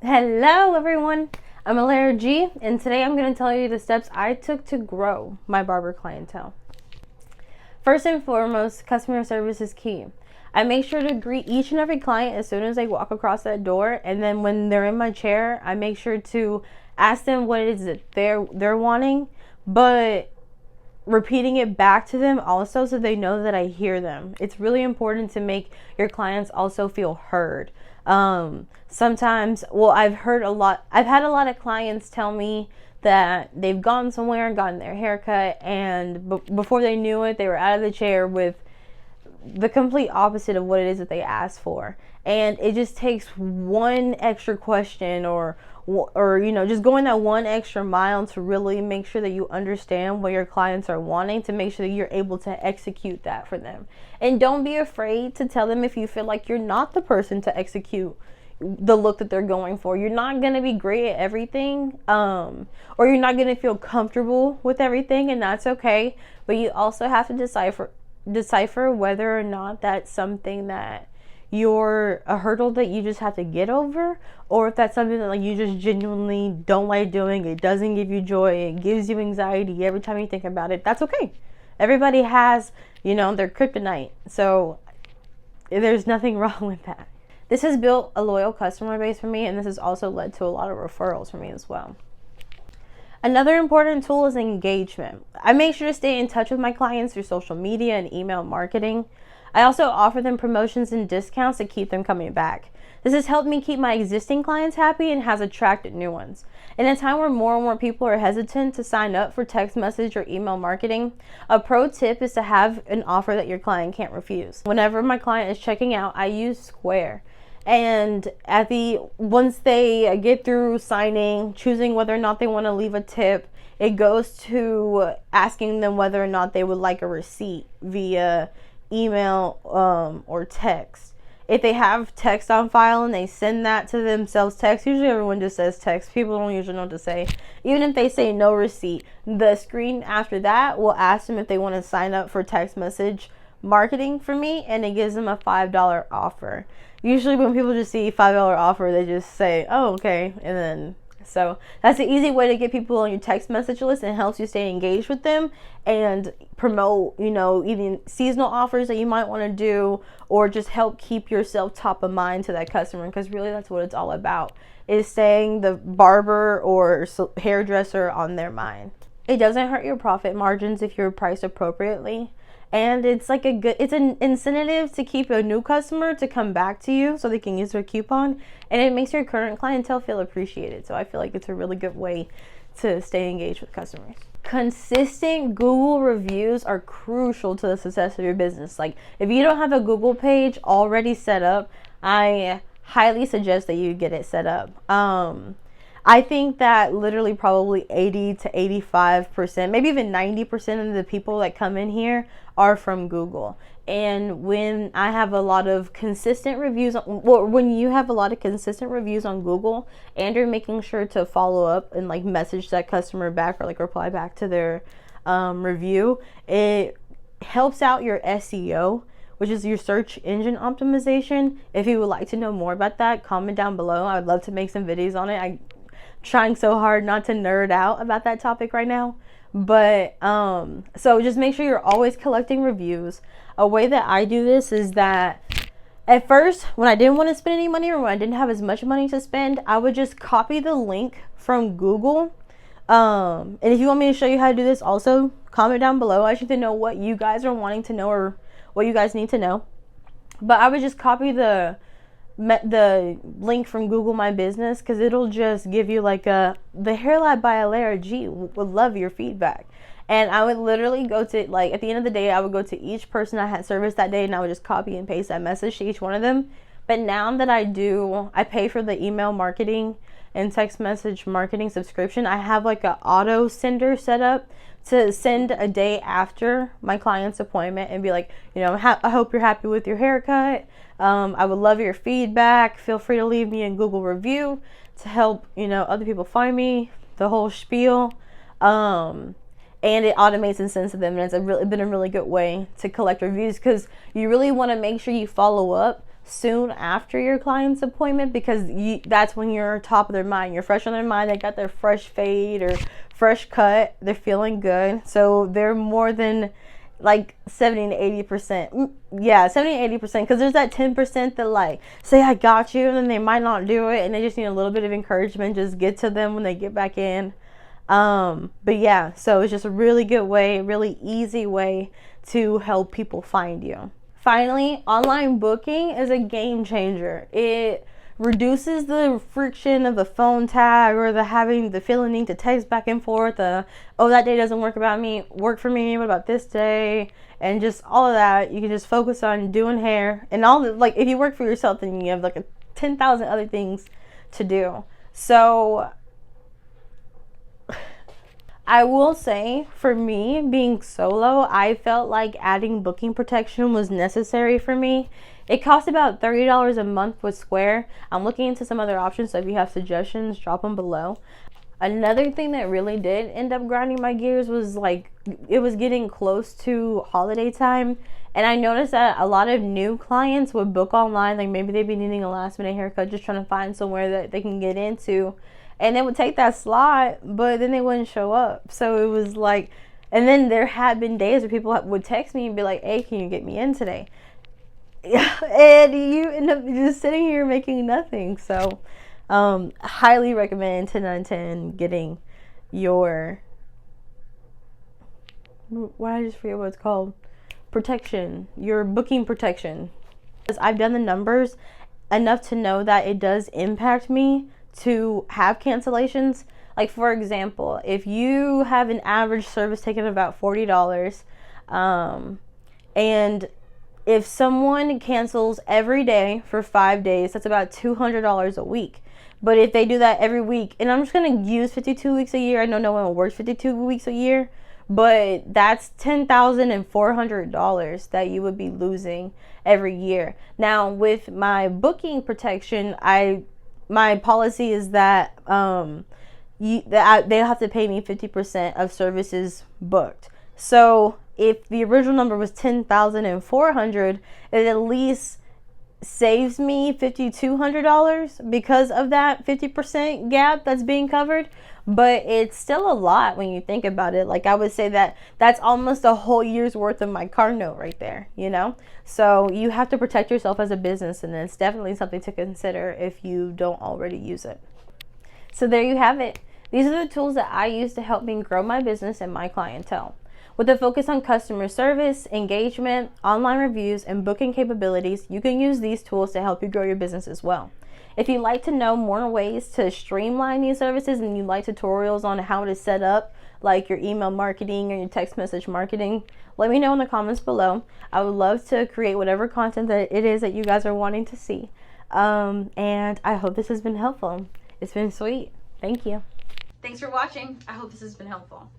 Hello everyone, I'm Alarra G, and today I'm going to tell you the steps I took to grow my barber clientele. First and foremost, customer service is key. I make sure to greet each and every client as soon as they walk across that door, and then when they're in my chair, I make sure to ask them what it is that they're wanting, but repeating it back to them also so they know that I hear them. It's really important to make your clients also feel heard. Sometimes, I've had a lot of clients tell me that they've gone somewhere and gotten their haircut, and before they knew it, they were out of the chair with the complete opposite of what it is that they asked for. And it just takes one extra question or just going that one extra mile to really make sure that you understand what your clients are wanting, to make sure that you're able to execute that for them. And don't be afraid to tell them if you feel like you're not the person to execute the look that they're going for. You're not going to be great at everything, or you're not going to feel comfortable with everything, and that's okay. But you also have to decipher whether or not that's something that you're a hurdle that you just have to get over, or if that's something that like you just genuinely don't like doing. It doesn't give you joy, it gives you anxiety every time you think about it. That's okay. Everybody has their kryptonite, so there's nothing wrong with that. This has built a loyal customer base for me, and this has also led to a lot of referrals for me as well. Another important tool is engagement. I make sure to stay in touch with my clients through social media and email marketing. I also offer them promotions and discounts to keep them coming back. This has helped me keep my existing clients happy and has attracted new ones. In a time where more and more people are hesitant to sign up for text message or email marketing, a pro tip is to have an offer that your client can't refuse. Whenever my client is checking out, I use Square. And once they get through signing, choosing whether or not they want to leave a tip, it goes to asking them whether or not they would like a receipt via email or text. If they have text on file and they send that to themselves text, usually everyone just says text. People don't usually know what to say. Even if they say no receipt, the screen after that will ask them if they want to sign up for text message marketing for me, and it gives them a $5 offer. Usually when people just see $5 offer, they just say, oh, okay. And then, so that's an easy way to get people on your text message list, and helps you stay engaged with them and promote, even seasonal offers that you might want to do, or just help keep yourself top of mind to that customer. Because really that's what it's all about, is staying the barber or hairdresser on their mind. It doesn't hurt your profit margins if you're priced appropriately. And it's like it's an incentive to keep a new customer to come back to you so they can use their coupon, and it makes your current clientele feel appreciated. So I feel like it's a really good way to stay engaged with customers. Consistent Google reviews are crucial to the success of your business. Like, if you don't have a Google page already set up, I highly suggest that you get it set up. I think that literally probably 80 to 85%, maybe even 90% of the people that come in here are from Google. And when I have a lot of consistent reviews, when you have a lot of consistent reviews on Google, and you're making sure to follow up and like message that customer back, or like reply back to their review, it helps out your SEO, which is your search engine optimization. If you would like to know more about that, comment down below. I would love to make some videos on it. I'm trying so hard not to nerd out about that topic right now. But so just make sure you're always collecting reviews. A way that I do this is that at first, when I didn't want to spend any money, or when I didn't have as much money to spend, I would just copy the link from Google. And if you want me to show you how to do this, also comment down below. I just need to know what you guys are wanting to know, or what you guys need to know. But I would just copy the link from Google My Business, because it'll just give you like the Hair Lab by Alarra G would love your feedback. And I would literally go to, like, at the end of the day, I would go to each person I had serviced that day, and I would just copy and paste that message to each one of them. But now that I pay for the email marketing and text message marketing subscription, I have like an auto sender set up to send a day after my client's appointment and be like, I hope you're happy with your haircut. I would love your feedback. Feel free to leave me a Google review to help, other people find me, the whole spiel. And it automates and sends to them, and it's been a really good way to collect reviews, because you really want to make sure you follow up soon after your client's appointment, because that's when you're top of their mind. You're fresh on their mind. They got their fresh fade or fresh cut. They're feeling good. So they're more than like 70 to 80%. Yeah, 70 to 80%, because there's that 10% that like say I got you, and then they might not do it, and they just need a little bit of encouragement. Just get to them when they get back in. But yeah, so it's just a really good way, really easy way to help people find you. Finally, online booking is a game changer. It reduces the friction of the phone tag or the feeling need to text back and forth. Oh, that day doesn't work for me. What about this day? And just all of that. You can just focus on doing hair and all the, like, if you work for yourself, then you have like 10,000 other things to do. So I will say, for me, being solo, I felt like adding booking protection was necessary for me. It costs about $30 a month with Square. I'm looking into some other options, so if you have suggestions, drop them below. Another thing that really did end up grinding my gears was like, it was getting close to holiday time, and I noticed that a lot of new clients would book online. Like maybe they'd be needing a last minute haircut, just trying to find somewhere that they can get into. And they would take that slot, but then they wouldn't show up. So it was like, and then there had been days where people would text me and be like, hey, can you get me in today? And you end up just sitting here making nothing. So highly recommend 10 out of 10 getting your, why I just forget what it's called, protection, your booking protection. I've done the numbers enough to know that it does impact me to have cancellations. Like for example, if you have an average service taken about $40, and if someone cancels every day for 5 days, that's about $200 a week. But if they do that every week, and I'm just going to use 52 weeks a year, I know no one works 52 weeks a year, but that's $10,400 that you would be losing every year. Now with my booking protection, my policy is that they'll have to pay me 50% of services booked. So if the original number was $10,400, it at least saves me $5,200 because of that 50% gap that's being covered. But it's still a lot when you think about it. Like I would say that that's almost a whole year's worth of my car note right there, you know? So you have to protect yourself as a business, and it's definitely something to consider if you don't already use it. So there you have it. These are the tools that I use to help me grow my business and my clientele. With a focus on customer service, engagement, online reviews, and booking capabilities, you can use these tools to help you grow your business as well. If you'd like to know more ways to streamline these services and you like tutorials on how to set up like your email marketing or your text message marketing, let me know in the comments below. I would love to create whatever content that it is that you guys are wanting to see. And I hope this has been helpful. It's been sweet. Thank you. Thanks for watching. I hope this has been helpful.